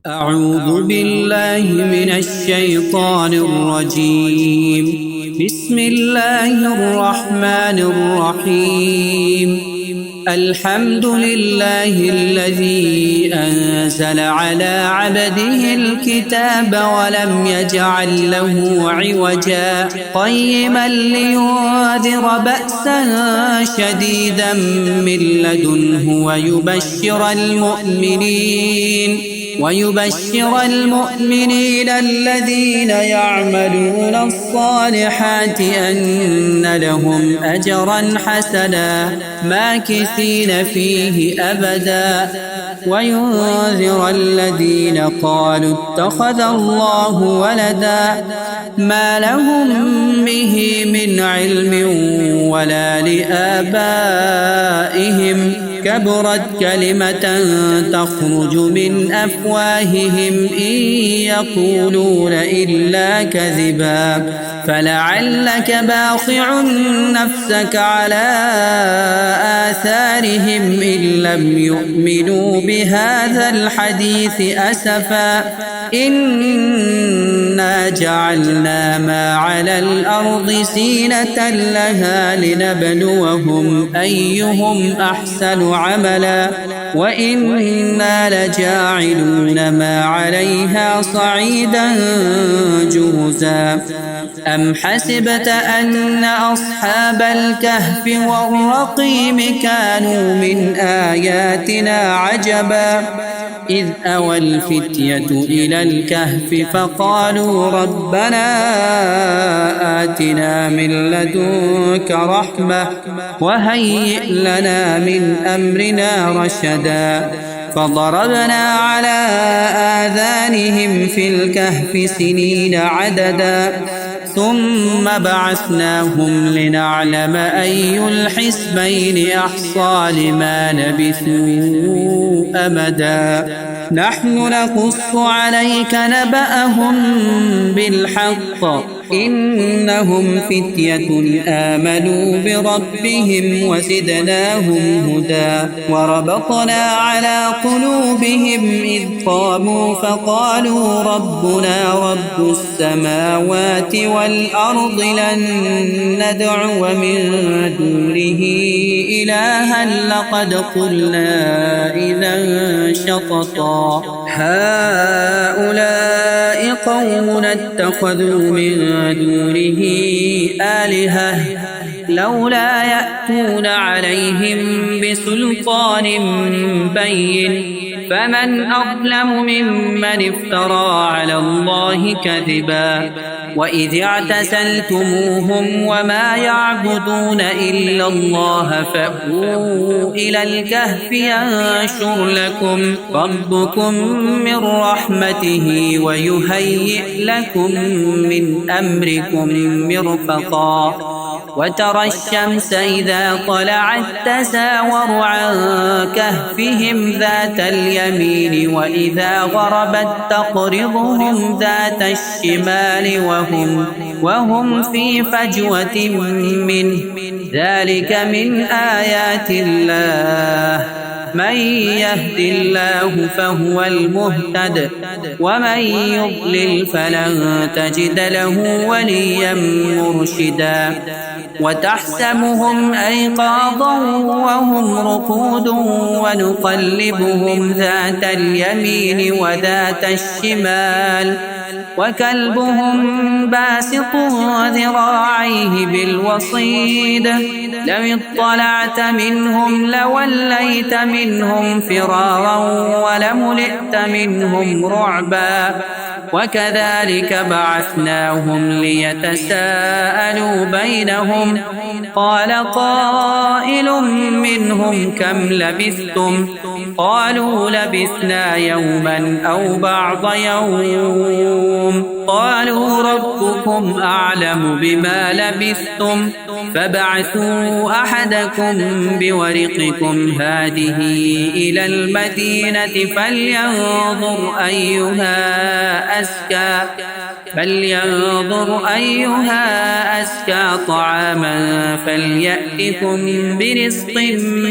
أعوذ بالله من الشيطان الرجيم. بسم الله الرحمن الرحيم. الحمد لله الذي أنزل على عبده الكتاب ولم يجعل له عوجا قيما لينذر بأسا شديدا من لدنه ويبشر المؤمنين الذين يعملون الصالحات أن لهم أجرا حسنا ماكثين فيه أبدا وينذر الذين قالوا اتخذ الله ولدا ما لهم به من علم ولا لآبائهم كبرت كلمة تخرج من أفواههم إن يقولون إلا كذبا فلعلك باخع نفسك على آثارهم إن لم يؤمنوا بهذا الحديث أسفا إنا جعلنا ما على الأرض زينة لها لنبلوهم أيهم أحسن عملا وإنا لجاعلون ما عليها صعيدا جرزا أم حسبت أن أصحاب الكهف والرقيم كانوا من آياتنا عجبا إذ أوى الفتية إلى الكهف فقالوا ربنا آتنا من لدنك رحمة وهيئ لنا من أمرنا رشدا فضربنا على آذانهم في الكهف سنين عددا ثم بعثناهم لنعلم أي الحزبين أحصى لما لبثوا أمدا نحن نقص عليك نبأهم بالحق إنهم فتية آمنوا بربهم وزدناهم هدى وربطنا على قلوبهم إذ قاموا فقالوا ربنا رب السماوات والأرض لن ندعو من دونه إلها لقد قلنا إذا شططا هؤلاء قوم اتخذوا من دونه آلهة لولا يأتون عليهم بسلطان بين فمن أظلم ممن افترى على الله كذبا وإذ اعتزلتموهم وما يعبدون إلا الله فأووا إلى الكهف ينشر لكم ربكم من رحمته ويهيئ لكم من أمركم مرفقا وترى الشمس إذا طلعت تزاور عن كهفهم ذات اليمين وإذا غربت تقرضهم ذات الشمال وهم في فجوة منه ذلك من آيات الله من يهد الله فهو المهتد ومن يضلل فلن تجد له وليا مرشدا وتحسبهم أيقاظا وهم رقود ونقلبهم ذات اليمين وذات الشمال وكلبهم باسط ذراعيه بالوصيد لو اطلعت منهم لوليت منهم فرارا ولملئت منهم رعبا وكذلك بعثناهم ليتساءلوا بينهم قال قائل منهم كم لبثتم قالوا لبثنا يوما أو بعض يوم قالوا ربكم أعلم بما لبثتم فابعثوا أحدكم بورقكم هذه إلى المدينة فلينظر أيها فلينظر أيها أزكى طعاما فليأتكم برزق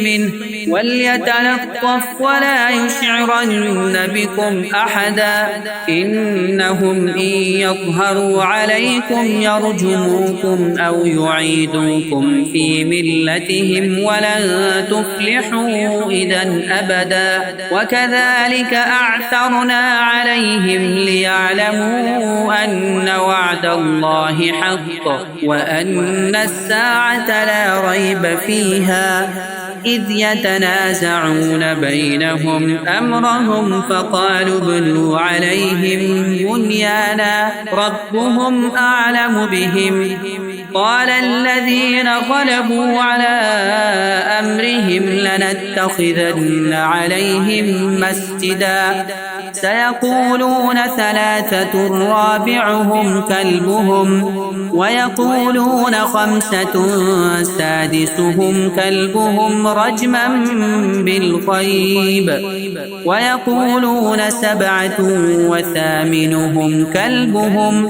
منه وليتلطف ولا يشعرن بكم أحدا إنهم إن يظهروا عليكم يرجموكم أو يعيدوكم في ملتهم ولن تفلحوا إذا أبدا وكذلك أعثرنا عليهم ليعلموا أن وعد الله حق وأن الساعة لا ريب فيها إذ يتنازعون بينهم أمرهم فقالوا ابنوا عليهم بنيانا ربهم أعلم بهم قال الذين غلبوا على أمرهم لنتخذن عليهم مسجدا سيقولون ثلاثة رابعهم كلبهم ويقولون خمسة سادسهم كلبهم رجما بالغيب ويقولون سبعة وثامنهم كلبهم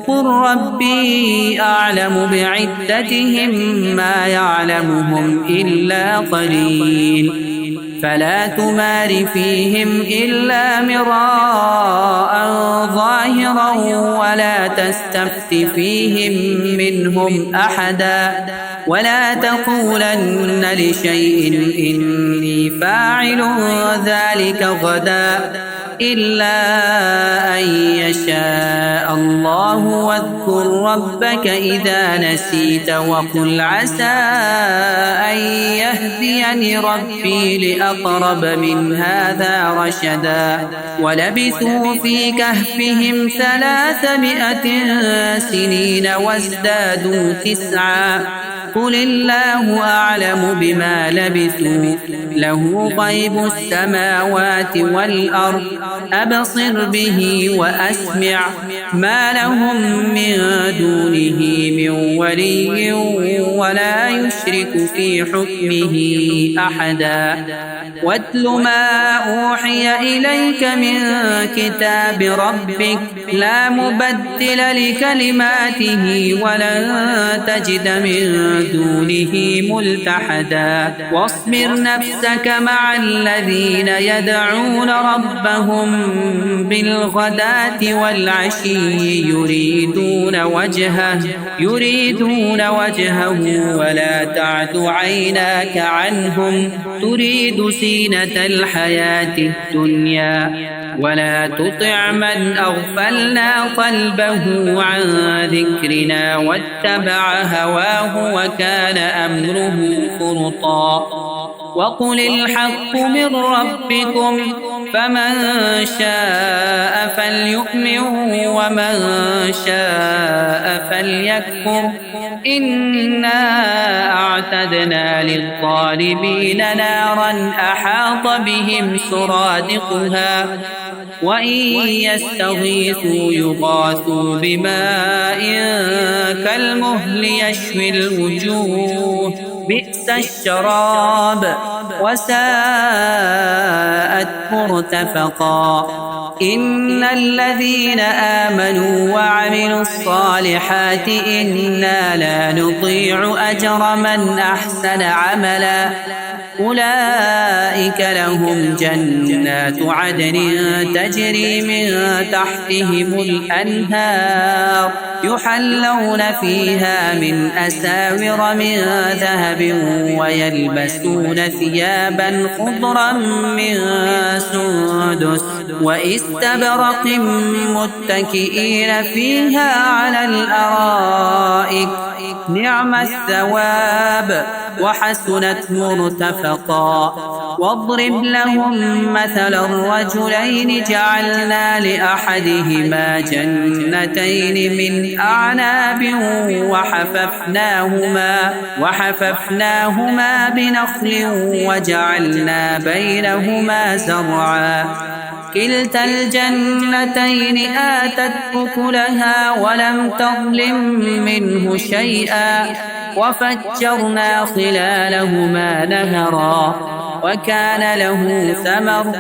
قل ربي أعلم بعدتهم ما يعلمهم إلا قليل فلا تمار فيهم إلا مراء ظاهرا ولا تستفت فيهم منهم أحدا ولا تقولن لشيء إني فاعل ذلك غدا إلا أن يشاء الله واذكر ربك إذا نسيت وقل عسى أن يهديني ربي لأقرب من هذا رشدا ولبثوا في كهفهم 300 سنين وازدادوا 9 قل الله أعلم بما لبثوا له غيب السماوات والأرض أبصر به وأسمع ما لهم من دونه من ولي ولا يشرك في حكمه أحدا واتل ما أوحي إليك من كتاب ربك لا مبدل لكلماته ولن تجد من دونه ملتحدا واصبر نفسك مع الذين يدعون ربهم بالغداة والعشي يريدون وجهه ولا تعد عيناك عنهم تريد زينة الحياة الدنيا ولا تطع من أغفلنا قلبه عن ذكرنا واتبع هواه وكان أمره فرطا وقل الحق من ربكم فمن شاء فليؤمن ومن شاء فليكفر إنا أعتدنا للظالمين نارا أحاط بهم سرادقها وإن يستغيثوا يغاثوا بماء كالمهل يشوي الوجوه بئس الشراب وساءت مرتفقا إن الذين آمنوا وعملوا الصالحات إنا لا نضيع أجر من أحسن عملا أولئك لهم جنات عدن تجري من تحتهم الأنهار يحلون فيها من أساور من ذهب ويلبسون ثيابا خضرا من سندس واستبرق متكئين فيها على الأرائك نعم الثواب وحسنت مرتفقا واضرب لهم مثل الرجلين جعلنا لأحدهما جنتين من أعناب وحففناهما بنخل وجعلنا بينهما زرعا كلتا الجنتين آتت أكلها ولم تظلم منه شيئا وفجرنا خلالهما نهرا وكان له ثمر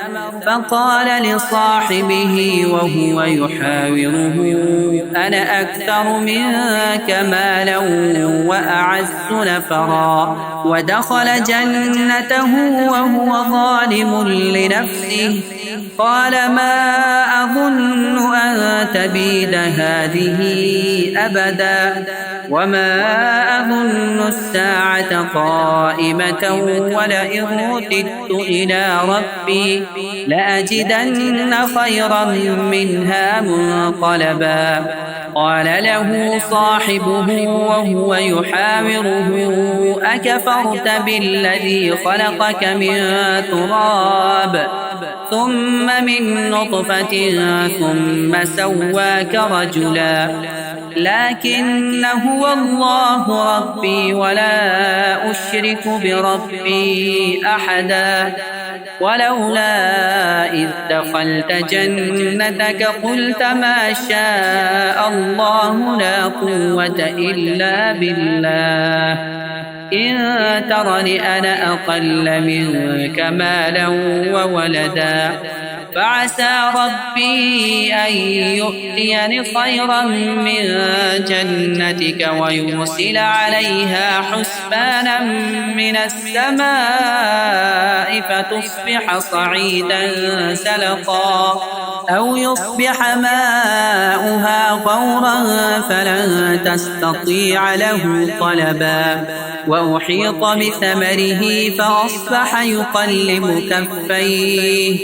فقال لصاحبه وهو يحاوره أنا أكثر منك مالا وأعز نفرا. ودخل جنته وهو ظالم لنفسه قال ما أظن أن تبيد هذه أبدا وما أظن الساعة قائمة ولئن رددت إلى ربي لأجدن خيرا منها منقلبا. قال له صاحبه وهو يحاوره أكفرت بالذي خلقك من تراب ثم من نطفة ثم سواك رجلا لكن هو الله ربي ولا أشرك بربي أحدا. ولولا إذ دخلت جنتك قلت ما شاء الله لا قوة إلا بالله إن ترني أنا أقل منك مالا وولدا فعسى ربي أن يؤتيني خيرا من جنتك ويرسل عليها حسبانا من السماء فتصبح صعيدا سلقا أو يصبح ماؤها غورا فلن تستطيع له طلبا. وأحيط بثمره فأصبح يقلب كفيه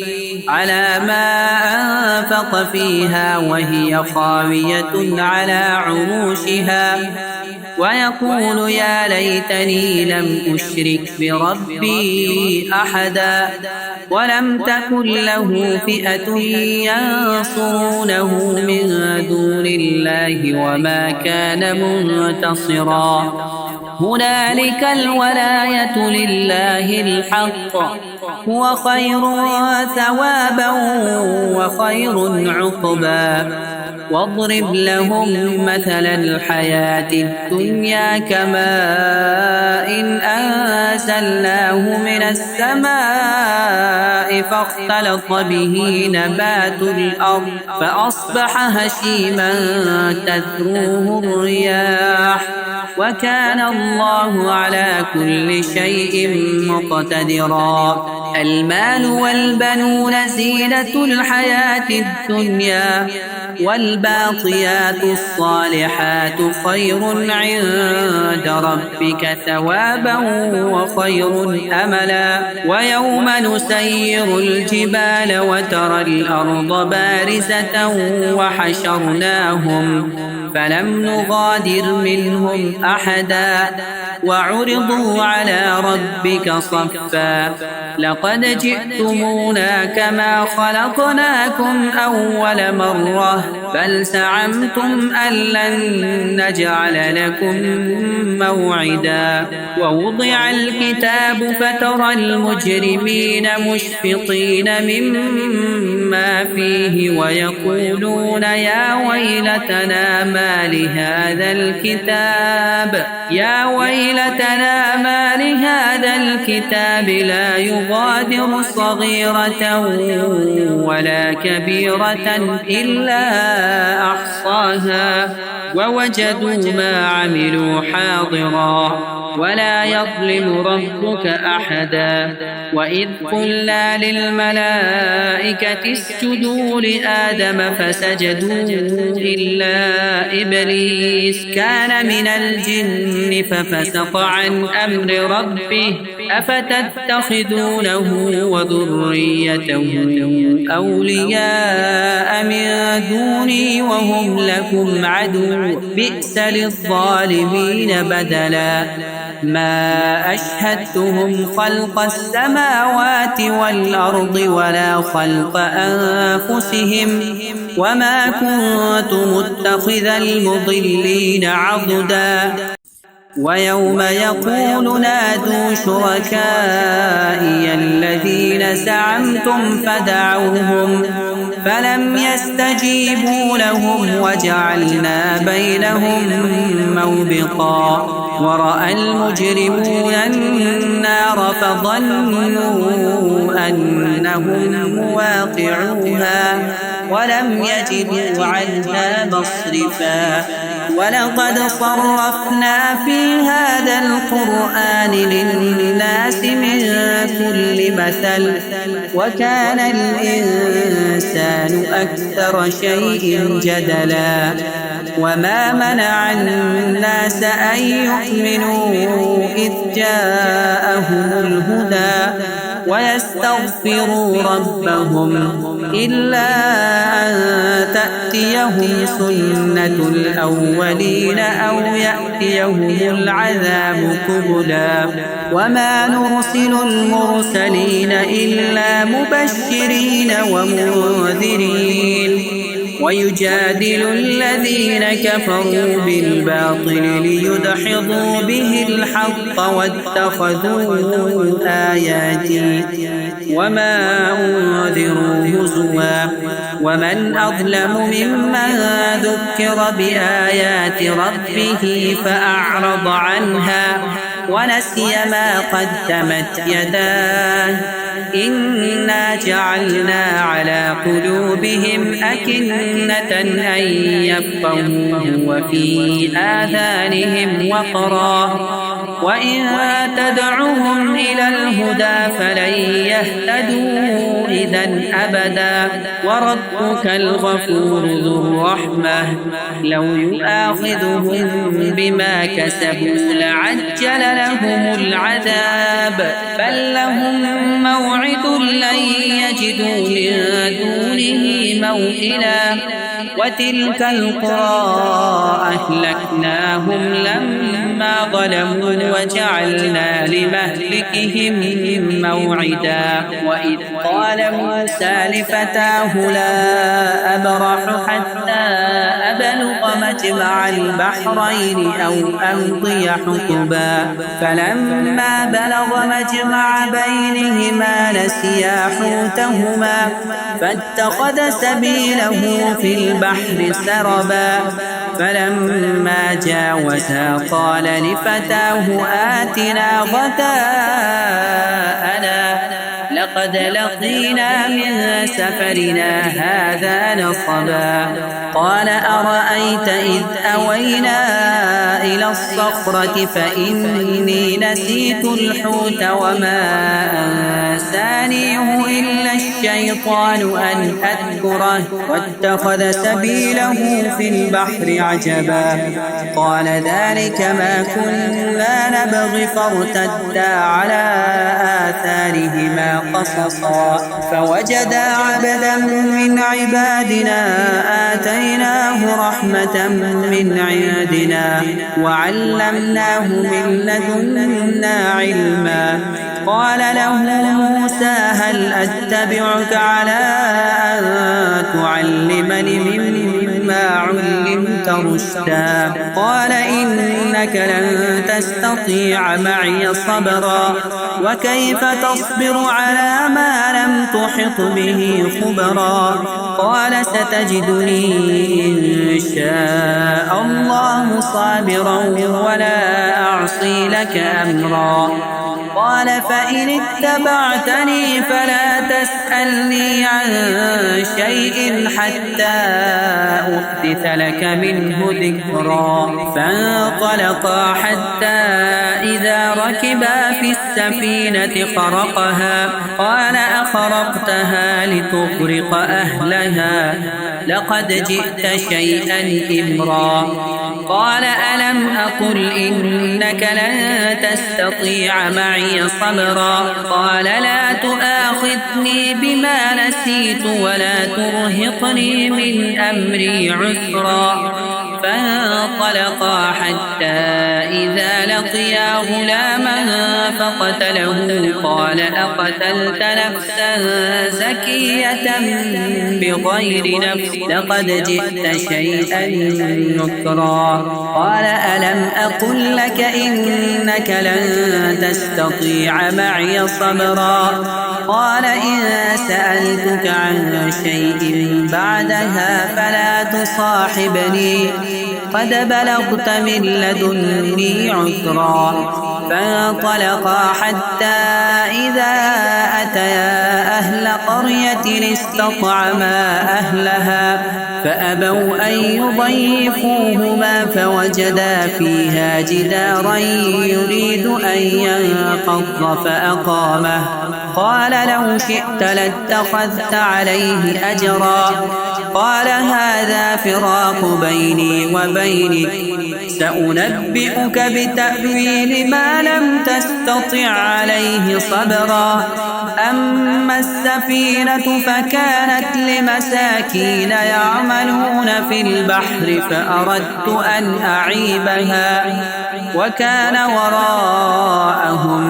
على ما أنفق فيها وهي خاوية على عروشها ويقول يا ليتني لم أشرك بربي أحدا. ولم تكن له فئة ينصرونه من دون الله وما كان منتصرا. هنالك الولاية لله الحق هو خير ثوابا وخير عقبا. واضرب لهم مثل الحياة الدنيا كماء إن أنزلناه من السماء فاختلط به نبات الأرض فأصبح هشيما تذروه الرياح وكان الله على كل شيء مقتدرا. المال والبنون زينة الحياة الدنيا والباقيات الصالحات خير عند ربك ثوابا وخير أملا. ويوم نسير الجبال وترى الأرض بارزة وحشرناهم فلم نغادر منهم أحدا وعرضوا على ربك صفا لقد جئتمونا كما خلقناكم أول مرة بل زعمتم أن لن نجعل لكم موعدا. ووضع الكتاب فترى المجرمين مشفقين مما فيه ويقولون يا ويلتنا ما لهذا الكتاب لا يغادر صغيرة ولا كبيرة إلا أحصاها ووجدوا ما عملوا حاضرا ولا يظلم ربك أحدا. وإذ قلنا للملائكة اسجدوا لآدم فسجدوا إلا إبليس كان من الجن ففسق عن أمر ربه أفتتخذونه وذريته أولياء من دوني وهم لكم عدو بئس للظالمين بدلا. ما أشهدتهم خلق السماوات والأرض ولا خلق أنفسهم وما كنت متخذ المضلين عضدا. ويوم يقول نادوا شركائي الذين زعمتم فدعوهم فلم يستجيبوا لهم وجعلنا بينهم موبقا. ورأى المجرمون النار فظنوا أنهم مواقعوها ولم يجدوا عنها مصرفا ولقد صرفنا في هذا القرآن للناس من كل مثل وكان الإنسان أكثر شيء جدلا وما منع الناس أن يؤمنوا إذ جاءهم الهدى ويستغفروا ربهم إلا أن تأتيهم سنة الأولين أو يأتيهم العذاب قبلا وما نرسل المرسلين إلا مبشرين ومنذرين ويجادل الذين كفروا بالباطل ليدحضوا به الحق واتخذوا آياتي وما أنذروا هزوا ومن أظلم ممن ذكر بآيات ربه فأعرض عنها ونسي ما قدمت يداه إنا جعلنا على قلوبهم أكنة أن يفقهوه وفي آذانهم وقرا وإن تدعوهم إلى الهدى فلن يهتدوا إذا أبدا وربك الغفور ذو الرحمة لو يؤاخذهم بما كسبوا لعجل لهم العذاب بل لهم موعد لن يجدوا من دونه موئلا وتلك القرى أهلكناهم لما ظلموا وجعلنا لمهلكهم موعدا وإذ قال موسى لفتاه لا أبرح حتى أبلغ مجمع البحرين أو أمضي حقبا فلما بلغ مجمع بينهما نسيا حوتهما فاتخذ سبيله في البحر سربا فلما جاوزا قال لفتاه آتنا غداءنا لقد لقينا من سفرنا هذا نصبا قال أرأيت إذ أوينا إلى الصخرة فإني نسيت الحوت وما أنسانيه إلا الشيطان أن أذكره واتخذ سبيله في البحر عجبا قال ذلك ما كنا نبغي فارتدا على آثارهما قصصا فوجدا عبدا من عبادنا آتيناه رحمة من عندنا وعلمناه من لدنا علما قال له موسى هل أتبعك على أن تعلمني مما علمت رشدا قال إنك لن تستطيع معي صبرا وكيف تصبر على ما لم تحط به خبرا قال ستجدني إن شاء الله صابرا ولا أعصي لك أمرا قال فإن اتبعتني فلا تسألني عن شيء حتى أحدث لك منه ذكرا فانطلقا حتى إذا ركبا في السفينة خرقها قال أخرقتها لتغرق أهلها لقد جئت شيئا إمرا قال ألم أقل إنك لن تستطيع معي صبرا قال لا تؤاخذني بما نسيت ولا ترهقني من أمري عسرا فانطلقا حتى إذا لقيا غلاما فقتله قال أقتلت نفسا زكية بغير نفس لقد جئت شيئا نكرا قال ألم أقل لك إنك لن تستطيع معي صبرا قال إن سألتك عن شيء بعدها فلا تصاحبني قد بلغت من لدني عذرا. فانطلقا حتى إذا أتيا أهل قرية استطعما أهلها فأبوا أن يضيفوهما فوجدا فيها جدارا يريد أن ينقض فأقامه. قال لو شئت لاتخذت عليه أجرا. قال هذا فراق بيني وبينك سأنبئك بتأويل ما لم تستطع عليه صبرا. أما السفينة فكانت لمساكين يعملون في البحر فأردت أن أعيبها وكان وراءهم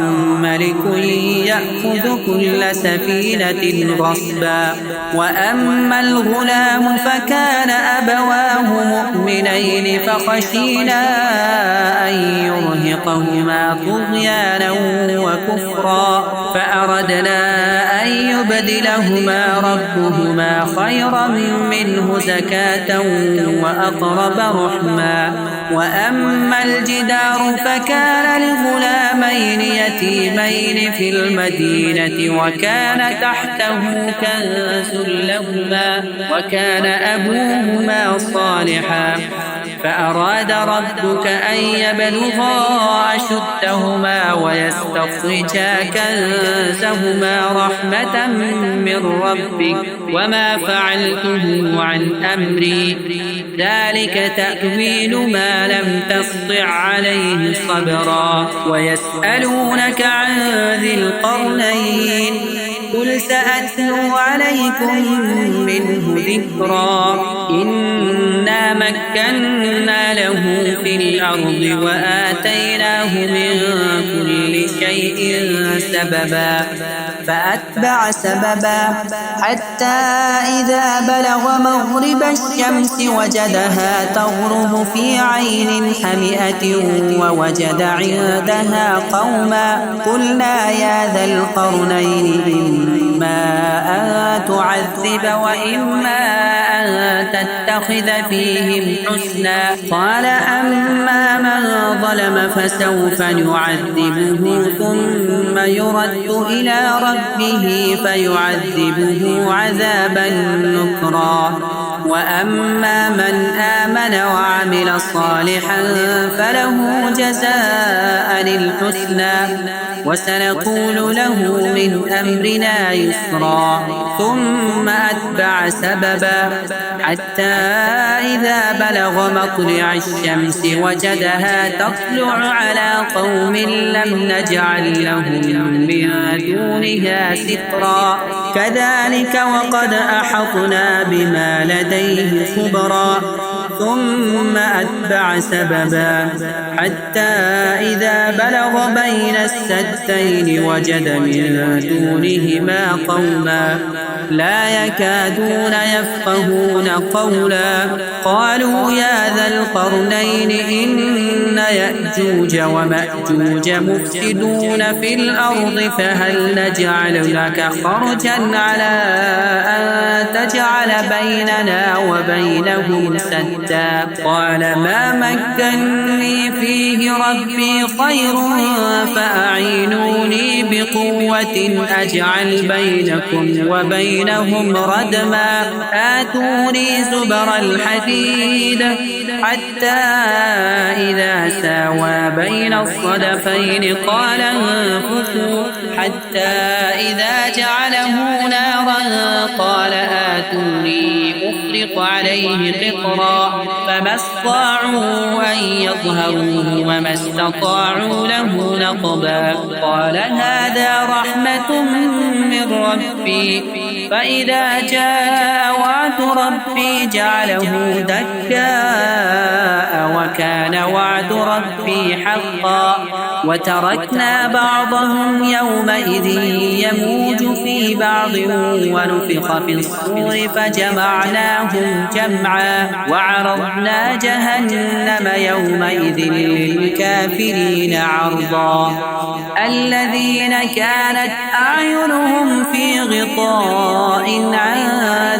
ملك يأخذ كل سفينة غصبا. وأما الغلام فكان أبواه مؤمنين فخشينا أن يرهقهما طغيانا وكفرا فأردنا أن يبدلهما ربهما خيرا منه زكاة وأقرب رحما. وأما الجدار فكان لغلامين يتيمين في المدينة وكان تحته كنز لهما وكان أبوهما صالحا فأراد ربك أن يبلغا أشدهما ويستخرجا كنزهما رحمة من ربك وما فعلته عن أمري ذلك تأويل ما لم تسطع عليه صبرا. ويسألونك عن ذي القرنين قل سأتلو عليكم منه ذكرا. إنا مكنا له في الأرض وآتيناه من كل شيء سببا. فأتبع سببا حتى إذا بلغ مغرب الشمس وجدها تغرب في عين حمئة ووجد عندها قوما. قلنا يا ذا القرنين إما أن تعذب وإما أن تتخذ فيهم حسنا. قال أما من ظلم فسوف نعذبه ثم يرد إلى ربه فيعذبه عذابا نكرا. وأما من آمن وعمل صالحا فله جزاء الحسنى وسنقول له من أمرنا يسرا. ثم أتبع سببا حتى إذا بلغ مطلع الشمس وجدها تطلع على قوم لم نجعل لهم من دونها سترا. كذلك وقد أحطنا بما لديه خبرا. ثم أتبع سببا حتى إذا بلغ بين السدين وجد من دونهما قوما لا يكادون يفقهون قولا. قالوا يا ذا القرنين إن يأجوج ومأجوج مفسدون في الأرض فهل نجعل لك خرجا على أن تجعل بيننا وبينهم سدا. قال ما مكنني فيه ربي خير فأعينوني بقوة أجعل بينكم وبينهم ردما. آتوني زبر الحديد حتى إذا ساوى بين الصدفين قال انفخوا حتى إذا جعله نارا قال آتوني أفرق عليه قطرا. فما استطاعوا أن يظهروه وما استطاعوا له نقبا. قال هذا رحمة من ربي فإذا جاء وعد ربي جعله دكاء وكان وعد ربي حقا. وتركنا بعضهم يومئذ يموج في بعض ونفخ في الصور فجمعناهم جمعا وعرضنا جهنم يومئذ للكافرين عرضا. الذين كانت أعينهم في غطاء عن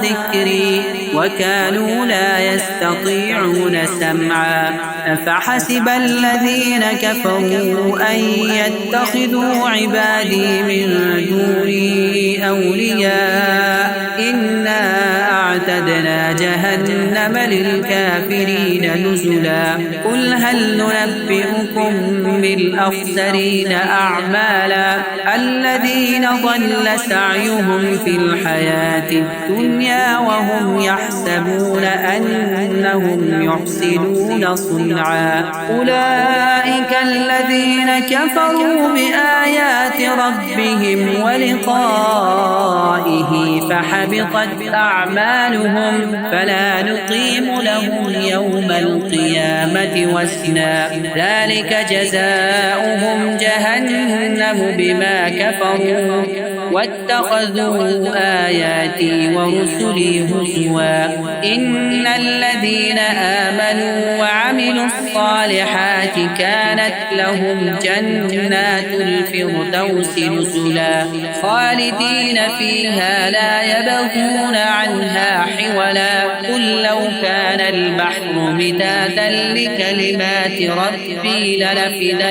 ذكري وكانوا لا يستطيعون سمعا أفحسب الذين كفروا أن يتخذوا عبادي من دوني أولياء إنا أعتدنا جهنم للكافرين نزلا قل هل ننبئكم بالأخسرين أعمالا الذين ضل سعيهم في الحياة الدنيا وهم يحسبون أنهم يحسنون صنعا أولئك الذين كفروا بآيات ربهم ولقائه فحبطت أعمالهم فلا نقيم لهم يوم القيامة وزنا ذلك جزاؤهم جهنم بما كفروا واتخذوا آياتي ورسلي هزوا إن الذين آمنوا وعملوا الصالحات كانت لهم جنات الفردوس نزلا خالدين فيها لا يبغون عنها حولا قل لو كان البحر مدادا لكلمات ربي لنفد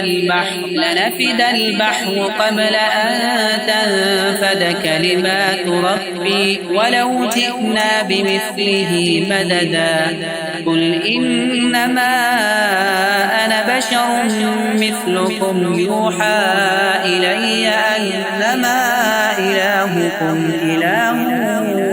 البحر قبل أن تنفد كلمات ربي ولو جئنا بمثله مددا قل إنما أنا بشر مثلكم يوحى إلي أنما إلهكم إله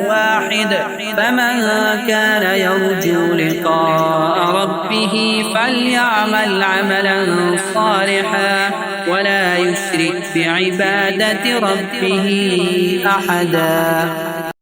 واحد فمن كان يرجو لقاء ربه فليعمل عملا صالحا ولا يشرك بعبادة ربه أحدا.